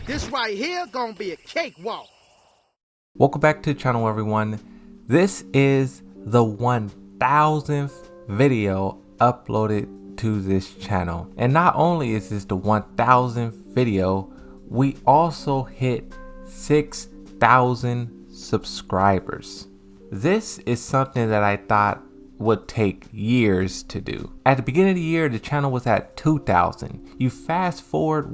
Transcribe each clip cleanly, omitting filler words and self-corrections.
This right here gonna be a cakewalk. Welcome back to the channel, everyone. This is the 1000th video uploaded to this channel. And not only is this the 1000th video, we also hit 6,000 subscribers. This is something that I thought would take years to do. At the beginning of the year, the channel was at 2,000. You fast forward,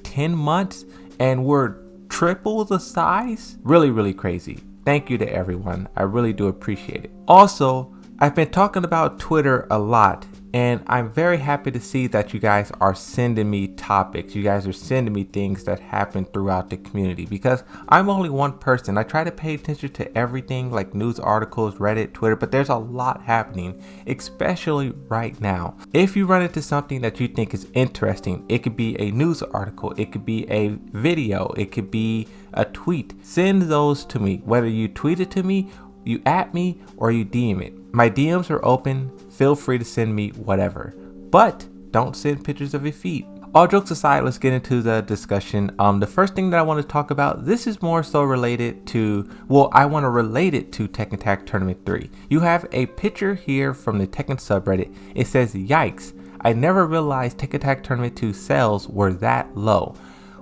10 months, and we're triple the size? Really crazy. Thank you to everyone. I really do appreciate it. Also, I've been talking about Twitter a lot, and I'm very happy to see that you guys are sending me topics. You guys are sending me things that happen throughout the community, because I'm only one person. I try to pay attention to everything like news articles, Reddit, Twitter, but there's a lot happening, especially right now. If you run into something that you think is interesting, it could be a news article, it could be a video, it could be a tweet. Send those to me, whether you tweet it to me, you at me, or you DM it. My DMs are open. Feel free to send me whatever, but don't send pictures of your feet. All jokes aside, let's get into the discussion. The first thing that I want to talk about, this is more so related to, I want to relate it to Tekken Tag Tournament 3. You have a picture here from the Tekken subreddit. It says, "Yikes, I never realized Tekken Tag Tournament 2 sales were that low.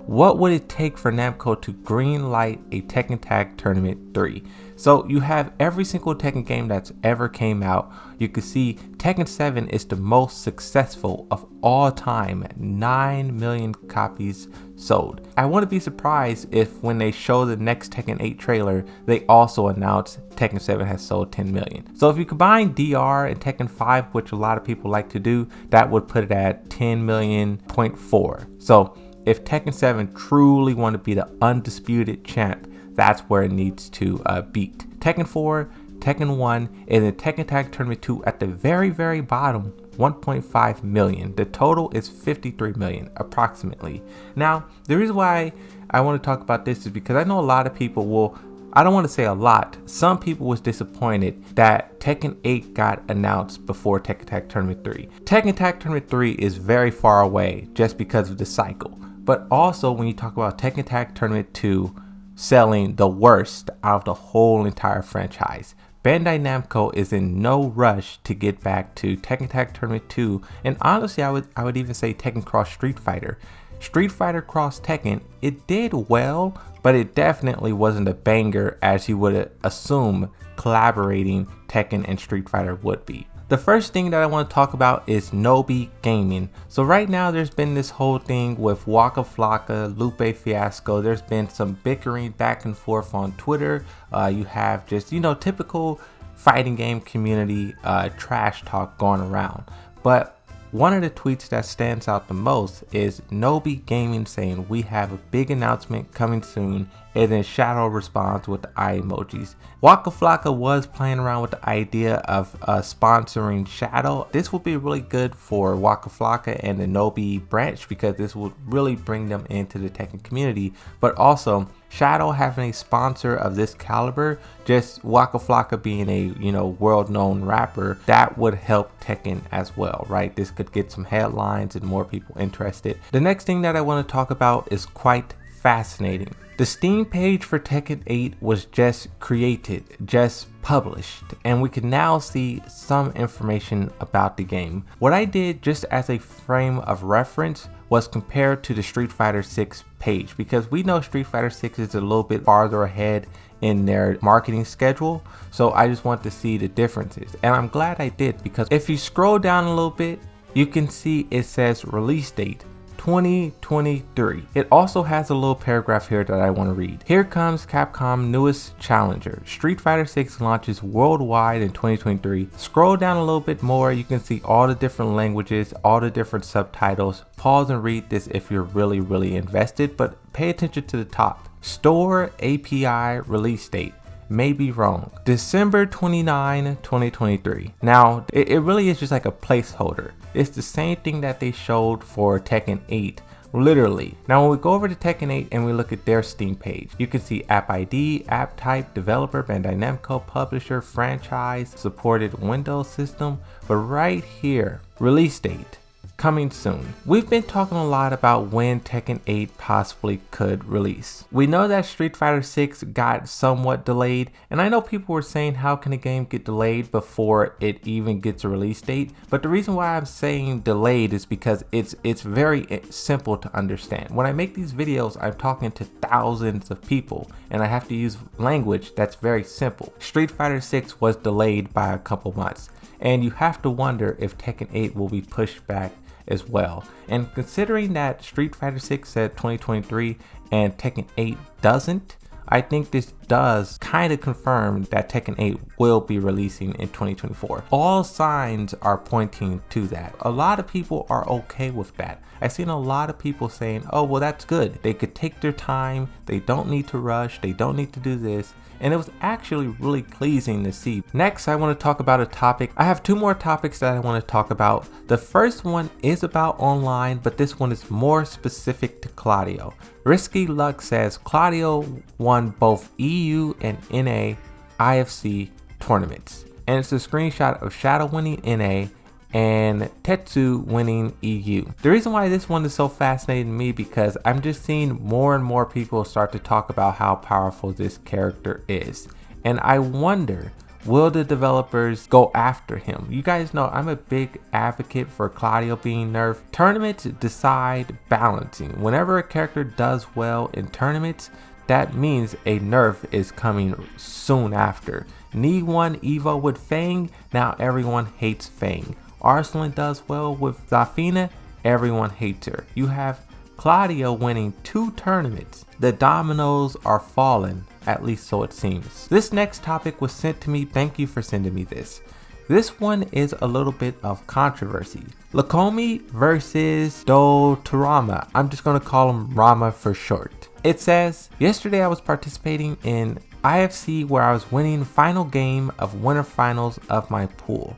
What would it take for Namco to greenlight a Tekken Tag Tournament 3? So you have every single Tekken game that's ever came out. You can see Tekken 7 is the most successful of all time, 9 million copies sold. I wouldn't be surprised if when they show the next Tekken 8 trailer, they also announce Tekken 7 has sold 10 million. So if you combine DR and Tekken 5, which a lot of people like to do, that would put it at 10 million.4. So if Tekken 7 truly want to be the undisputed champ, that's where it needs to beat Tekken 4, Tekken 1, and then Tekken Tag Tournament 2 at the very bottom, 1.5 million. The total is 53 million approximately. Now, the reason why I want to talk about this is because I know a lot of people will, I don't want to say a lot, some people was disappointed that Tekken 8 got announced before Tekken Tag Tournament 3. Tekken Tag Tournament 3 is very far away just because of the cycle. But also when you talk about Tekken Tag Tournament 2 selling the worst out of the whole entire franchise, Bandai Namco is in no rush to get back to Tekken Tag Tournament 2, and honestly I would even say Tekken Cross Street Fighter. Street Fighter Cross Tekken, it did well, but it definitely wasn't a banger as you would assume collaborating Tekken and Street Fighter would be. The first thing that I want to talk about is Nobi Gaming. So right now there's been this whole thing with Waka Flocka, Lupe Fiasco. There's been some bickering back and forth on Twitter. You have just, typical fighting game community trash talk going around. But one of the tweets that stands out the most is Nobi Gaming saying, "We have a big announcement coming soon," and then Shadow responds with the eye emojis. Waka Flocka was playing around with the idea of sponsoring Shadow. This would be really good for Waka Flocka and the Nobi branch, because this would really bring them into the Tekken community. But also, Shadow having a sponsor of this caliber, just Waka Flocka being a world-known rapper, that would help Tekken as well, right? This could get some headlines and more people interested. The next thing that I want to talk about is quite fascinating. The Steam page for Tekken 8 was just created, just published, and we can now see some information about the game. What I did just as a frame of reference was compared to the Street Fighter 6 page, because we know Street Fighter 6 is a little bit farther ahead in their marketing schedule, so I just want to see the differences, and I'm glad I did, because if you scroll down a little bit, you can see it says release date 2023. It also has a little paragraph here that I want to read. "Here comes Capcom's newest challenger. Street Fighter 6 launches worldwide in 2023. Scroll down a little bit more, you can see all the different languages, all the different subtitles. Pause and read this if you're really invested, but pay attention to the top. Store API release date. May be wrong. December 29, 2023. Now, it really is just like a placeholder. It's the same thing that they showed for Tekken 8, literally. Now, when we go over to Tekken 8 and we look at their Steam page, you can see app ID, app type, developer, Bandai Namco, publisher, franchise, supported Windows system. But right here, release date, coming soon. We've been talking a lot about when Tekken 8 possibly could release. We know that Street Fighter 6 got somewhat delayed, and I know people were saying how can a game get delayed before it even gets a release date, but the reason why I'm saying delayed is because it's very simple to understand. When I make these videos, I'm talking to thousands of people, and I have to use language that's very simple. Street Fighter 6 was delayed by a couple months, and you have to wonder if Tekken 8 will be pushed back as well. And considering that Street Fighter 6 said 2023 and Tekken 8 doesn't, I think this does kind of confirm that Tekken 8 will be releasing in 2024. All signs are pointing to that. A lot of people are okay with that. I've seen a lot of people saying, oh, well, that's good. They could take their time. They don't need to rush. They don't need to do this. And it was actually really pleasing to see. Next, I want to talk about a topic. I have two more topics that I want to talk about. The first one is about online, but this one is more specific to Claudio. Risky Luck says Claudio won both EU and NA IFC tournaments. And it's a screenshot of Shadow winning NA and Tetsu winning EU. The reason why this one is so fascinating to me because I'm just seeing more and more people start to talk about how powerful this character is. And I wonder, will the developers go after him? You guys know I'm a big advocate for Claudio being nerfed. Tournaments decide balancing. Whenever a character does well in tournaments, that means a nerf is coming soon after. Knee won Evo with Fang, now everyone hates Fang. Arsenal does well with Zafina, everyone hates her. You have Claudio winning 2 tournaments. The dominoes are falling, at least so it seems. This next topic was sent to me. Thank you for sending me this. This one is a little bit of controversy. Lakomi versus Dotorama. I'm just going to call him Rama for short. It says, yesterday I was participating in IFC where I was winning final game of winter finals of my pool.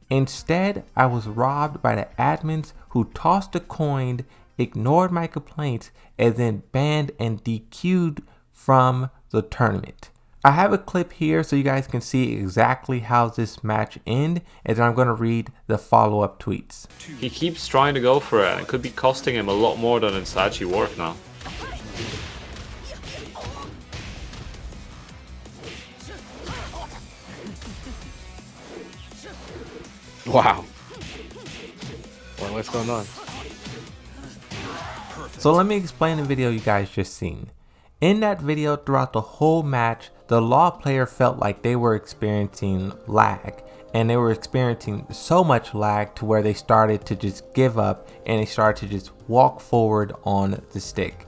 Instead, I was robbed by the admins who tossed a coin, ignored my complaints, and then banned and DQ'd from the tournament. I have a clip here so you guys can see exactly how this match ended, and then I'm going to read the follow-up tweets. He keeps trying to go for it, and it could be costing him a lot more than it's actually worth now. Wow. Well, what's going on? So let me explain the video you guys just seen. In that video, throughout the whole match, the Law player felt like they were experiencing lag. And they were experiencing so much lag to where they started to just give up and they started to just walk forward on the stick.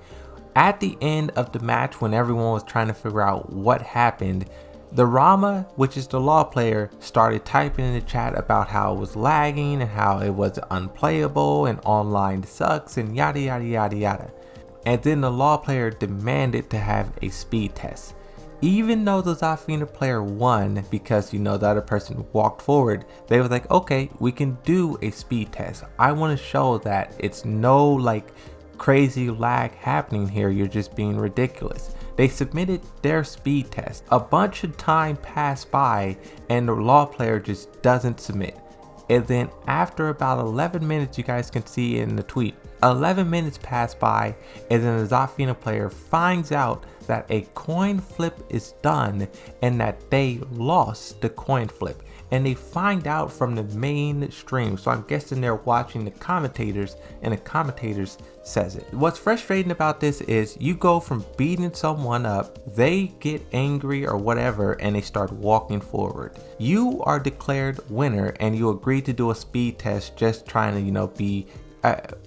At the end of the match, when everyone was trying to figure out what happened, the Rama, which is the Law player, started typing in the chat about how it was lagging and how it was unplayable and online sucks and yada yada yada yada. And then the Law player demanded to have a speed test. Even though the Zafina player won because, you know, the other person walked forward, they were like, okay, we can do a speed test. I want to show that it's no like crazy lag happening here. You're just being ridiculous. They submitted their speed test. A bunch of time passed by and the Law player just doesn't submit. And then after about 11 minutes, you guys can see in the tweet, 11 minutes pass by and then the Zafina player finds out that a coin flip is done and that they lost the coin flip. And they find out from the main stream. So I'm guessing they're watching the commentators and the commentators says it. What's frustrating about this is you go from beating someone up, they get angry or whatever, and they start walking forward. You are declared winner and you agree to do a speed test just trying to, you know, be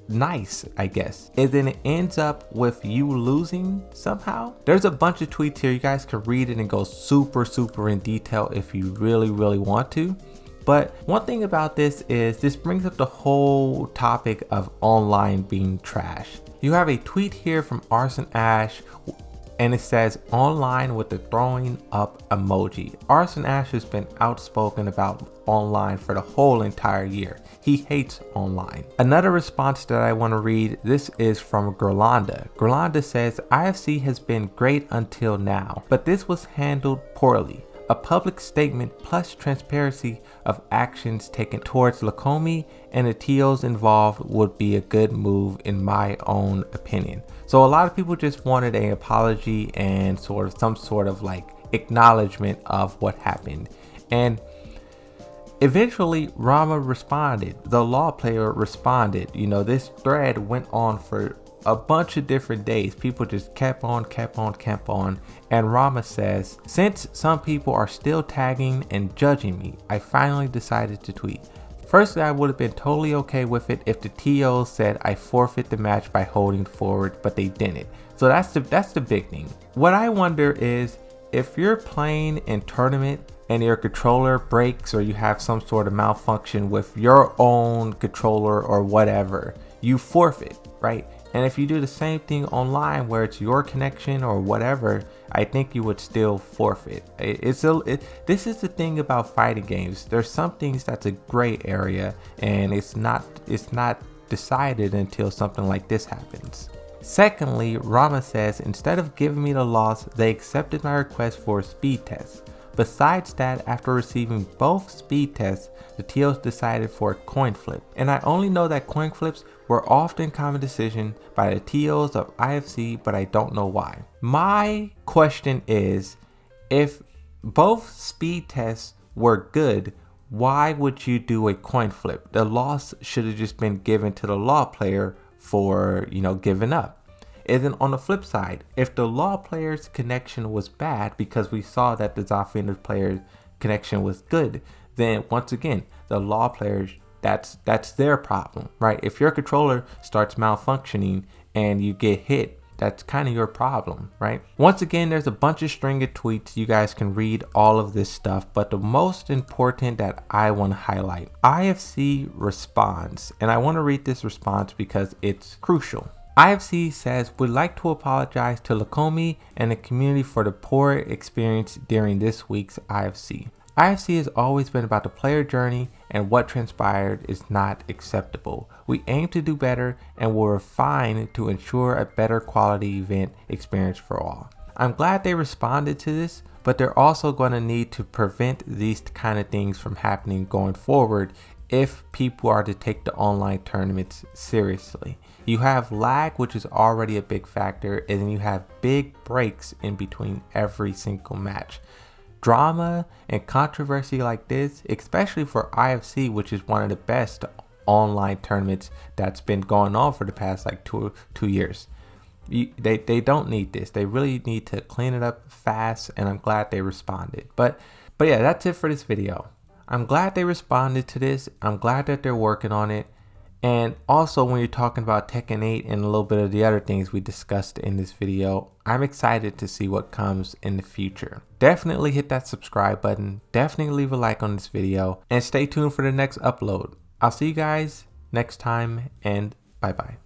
nice, I guess. And then it ends up with you losing somehow. There's a bunch of tweets here. You guys can read it and go super in detail if you really want to. But one thing about this is this brings up the whole topic of online being trash. You have a tweet here from Arson Ash and it says online with the throwing up emoji. Arson Ash has been outspoken about online for the whole entire year. He hates online. Another response that I want to read, this is from Gerlanda. Gerlanda says, IFC has been great until now, but this was handled poorly. A public statement plus transparency of actions taken towards Lakomi and the TOs involved would be a good move in my own opinion. So a lot of people just wanted an apology and sort of some sort of like acknowledgement of what happened. And eventually Rama responded. The law player responded. You know, this thread went on for a bunch of different days. People just kept on. And Rama says, since some people are still tagging and judging me, I finally decided to tweet. Firstly, I would have been totally okay with it if the TOs said I forfeit the match by holding forward, but they didn't. So that's the big thing. What I wonder is, if you're playing in tournament and your controller breaks or you have some sort of malfunction with your own controller or whatever, you forfeit, right? And if you do the same thing online where it's your connection or whatever, I think you would still forfeit. This is the thing about fighting games. There's some things that's a gray area and it's not decided until something like this happens. Secondly, Rama says instead of giving me the loss, they accepted my request for a speed test. Besides that, after receiving both speed tests, the TOs decided for a coin flip. And I only know that coin flips were often common decision by the TOs of IFC, but I don't know why. My question is, if both speed tests were good, why would you do a coin flip? The loss should have just been given to the law player for, giving up. And then on the flip side, if the law player's connection was bad because we saw that the Zafina player's connection was good, then once again, the law players, that's their problem, right? If your controller starts malfunctioning and you get hit, that's kind of your problem, right? Once again, there's a bunch of string of tweets. You guys can read all of this stuff, but the most important that I want to highlight, IFC responds, and I want to read this response because it's crucial. IFC says, would like to apologize to Lakomi and the community for the poor experience during this week's IFC. IFC has always been about the player journey, and what transpired is not acceptable. We aim to do better and will refine to ensure a better quality event experience for all. I'm glad they responded to this, but they're also going to need to prevent these kind of things from happening going forward if people are to take the online tournaments seriously. You have lag, which is already a big factor, and then you have big breaks in between every single match. Drama and controversy like this, especially for IFC, which is one of the best online tournaments that's been going on for the past like two years. They don't need this. They really need to clean it up fast, and I'm glad they responded. But yeah, that's it for this video. I'm glad they responded to this. I'm glad that they're working on it. And also, when you're talking about Tekken 8 and a little bit of the other things we discussed in this video, I'm excited to see what comes in the future. Definitely hit that subscribe button. Definitely leave a like on this video and stay tuned for the next upload. I'll see you guys next time, and bye bye.